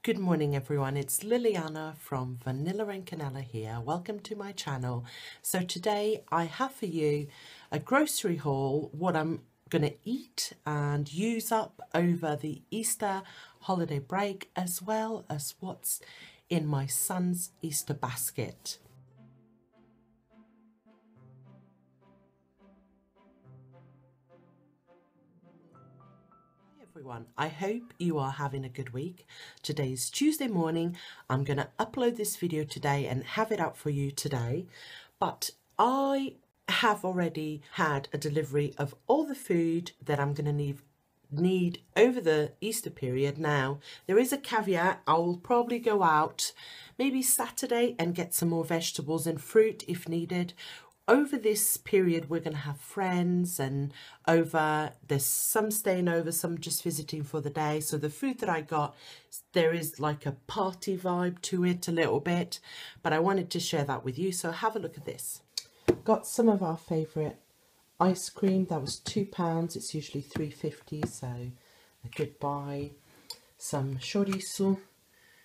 Good morning everyone, it's Liliana from Vanillandcanela here. Welcome to my channel. So today I have for you a grocery haul, what I'm going to eat and use up over the Easter holiday break, as well as what's in my son's Easter basket. Everyone, I hope you are having a good week. Today's Tuesday morning. I'm going to upload this video today and have it out for you today, but I have already had a delivery of all the food that I'm going to need over the Easter period. Now there is a caveat. I will probably go out maybe Saturday and get some more vegetables and fruit if needed. Over this period, we're going to have friends, and there's some staying over, some just visiting for the day. So the food that I got, there is like a party vibe to it a little bit, but I wanted to share that with you. So have a look at this. Got some of our favourite ice cream. That was £2. It's usually £3.50, so a good buy. Some chorizo,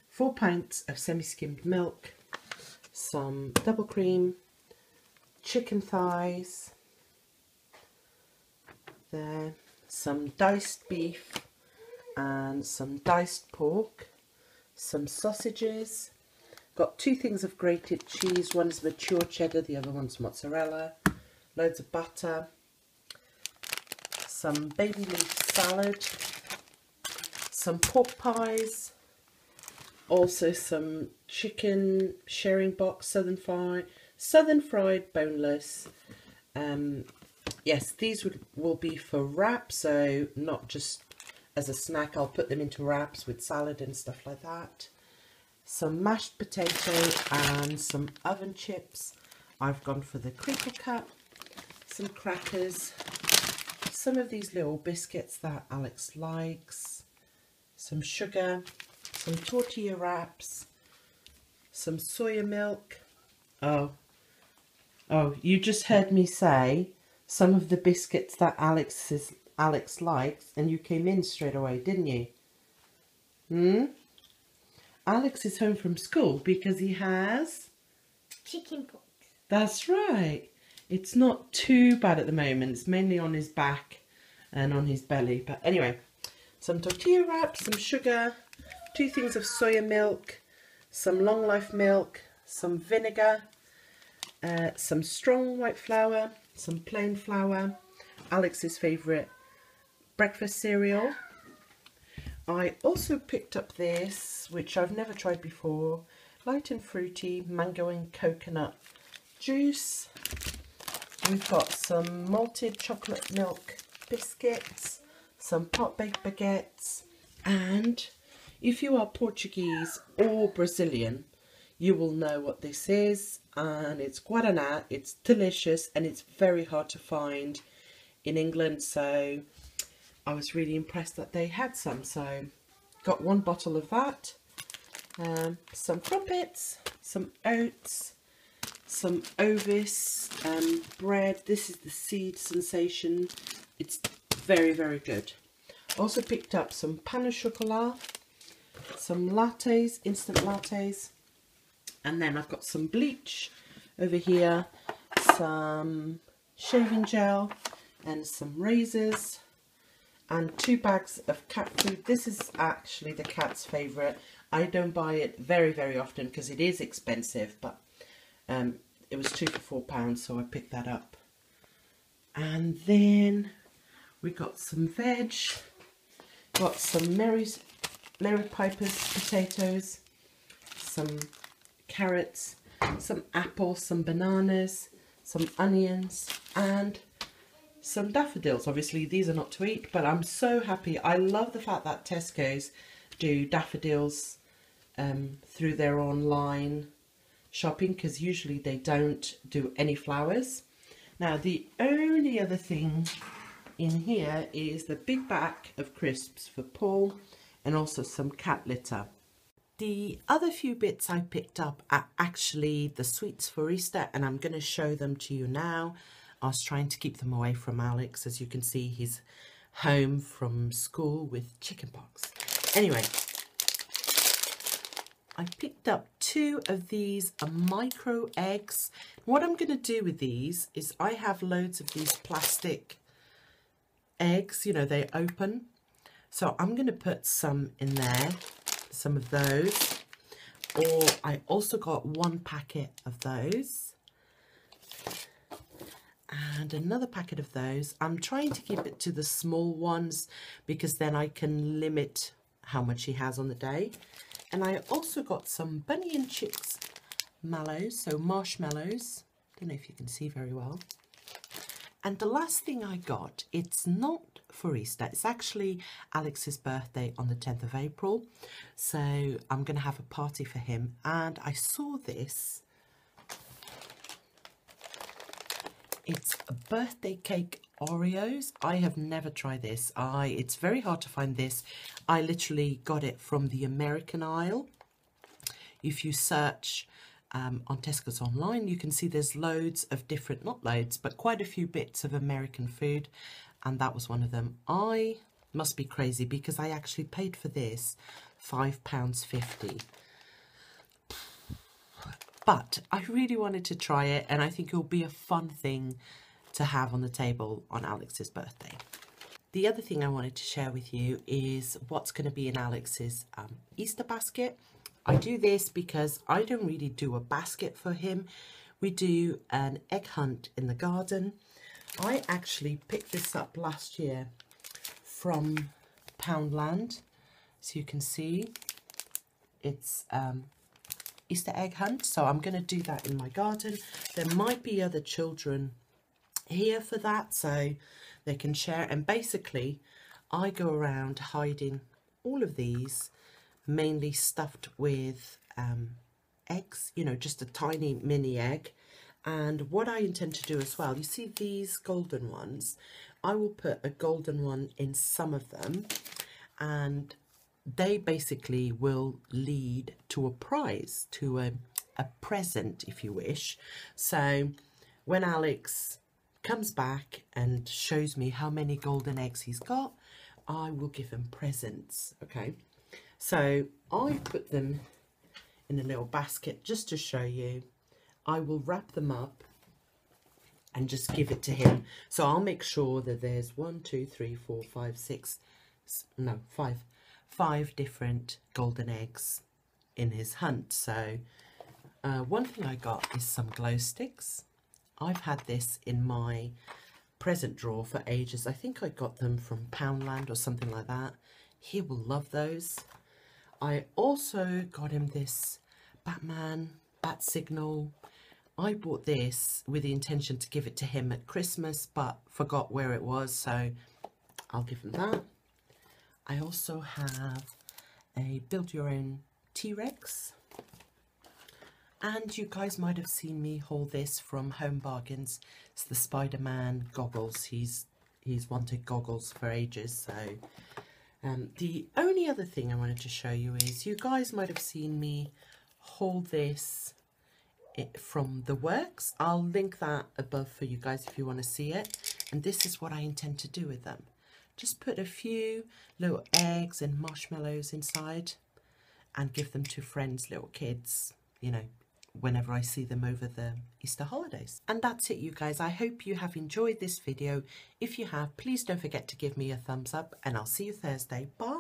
4 pints of semi-skimmed milk, some double cream, chicken thighs, there, some diced beef and some diced pork, some sausages, got 2 things of grated cheese, one is mature cheddar, the other one's mozzarella, loads of butter, some baby leaf salad, some pork pies, also some chicken sharing box, southern fried boneless. Yes, these will be for wrap, so not just as a snack. I'll put them into wraps with salad and stuff like that. Some mashed potato and some oven chips. I've gone for the crinkle cut, some crackers, some of these little biscuits that Alex likes, some sugar, some tortilla wraps, some soya milk. Oh, you just heard me say some of the biscuits that Alex likes, and you came in straight away, didn't you? Alex is home from school because he has chicken pox. That's right. It's not too bad at the moment. It's mainly on his back and on his belly. But anyway, some tortilla wraps, some sugar, 2 things of soya milk, some long life milk, some vinegar, some strong white flour, some plain flour, Alex's favourite breakfast cereal. I also picked up this, which I've never tried before, light and fruity mango and coconut juice. We've got some malted chocolate milk biscuits, some pot-baked baguettes, and if you are Portuguese or Brazilian, you will know what this is, and it's guaraná. It's delicious and it's very hard to find in England, so I was really impressed that they had some. So got 1 bottle of that, some crumpets, some oats, some Ovis bread. This is the seed sensation. It's very, very good. Also picked up some pain au chocolat, some lattes, instant lattes. And then I've got some bleach over here, some shaving gel and some razors, and 2 bags of cat food. This is actually the cat's favourite. I don't buy it very, very often because it is expensive, but it was 2 for £4, so I picked that up. And then we got some veg, got some Mary Piper's potatoes, some carrots, some apples, some bananas, some onions, and some daffodils. Obviously these are not to eat, but I'm so happy. I love the fact that Tesco's do daffodils through their online shopping, because usually they don't do any flowers. Now the only other thing in here is the big bag of crisps for Paul, and also some cat litter. The other few bits I picked up are actually the sweets for Easter, and I'm going to show them to you now. I was trying to keep them away from Alex. As you can see, he's home from school with chickenpox. Anyway, I picked up 2 of these micro eggs. What I'm going to do with these is I have loads of these plastic eggs, you know, they open. So I'm going to put some in there, some of those. Or I also got 1 packet of those. And another packet of those. I'm trying to keep it to the small ones because then I can limit how much he has on the day. And I also got some Bunny and Chicks mallows, so marshmallows. Don't know if you can see very well. And the last thing I got, it's not for Easter, it's actually Alex's birthday on the 10th of April. So I'm going to have a party for him. And I saw this. It's a birthday cake Oreos. I have never tried this. It's very hard to find this. I literally got it from the American aisle. If you search on Tesco's online, you can see there's loads of different, not loads, but quite a few bits of American food. And that was one of them. I must be crazy because I actually paid for this £5.50. But I really wanted to try it, and I think it'll be a fun thing to have on the table on Alex's birthday. The other thing I wanted to share with you is what's going to be in Alex's Easter basket. I do this because I don't really do a basket for him. We do an egg hunt in the garden. I actually picked this up last year from Poundland. So you can see it's Easter egg hunt, so I'm going to do that in my garden. There might be other children here for that, so they can share. And basically, I go around hiding all of these, mainly stuffed with eggs, you know, just a tiny mini egg. And what I intend to do as well, you see these golden ones, I will put a golden one in some of them, and they basically will lead to a prize, to a present, if you wish. So when Alex comes back and shows me how many golden eggs he's got, I will give him presents, okay? So I put them in a little basket just to show you. I will wrap them up and just give it to him. So I'll make sure that there's 5 different golden eggs in his hunt. So one thing I got is some glow sticks. I've had this in my present drawer for ages. I think I got them from Poundland or something like that. He will love those. I also got him this Batman bat signal. I bought this with the intention to give it to him at Christmas, but forgot where it was, so I'll give him that. I also have a build your own T-Rex. And you guys might have seen me haul this from Home Bargains. It's the Spider-Man goggles. He's wanted goggles for ages. So the only other thing I wanted to show you is you guys might have seen me haul this from The Works. I'll link that above for you guys if you want to see it. And this is what I intend to do with them. Just put a few little eggs and marshmallows inside and give them to friends, little kids, you know, whenever I see them over the Easter holidays. And that's it, you guys. I hope you have enjoyed this video. If you have, please don't forget to give me a thumbs up, and I'll see you Thursday. Bye.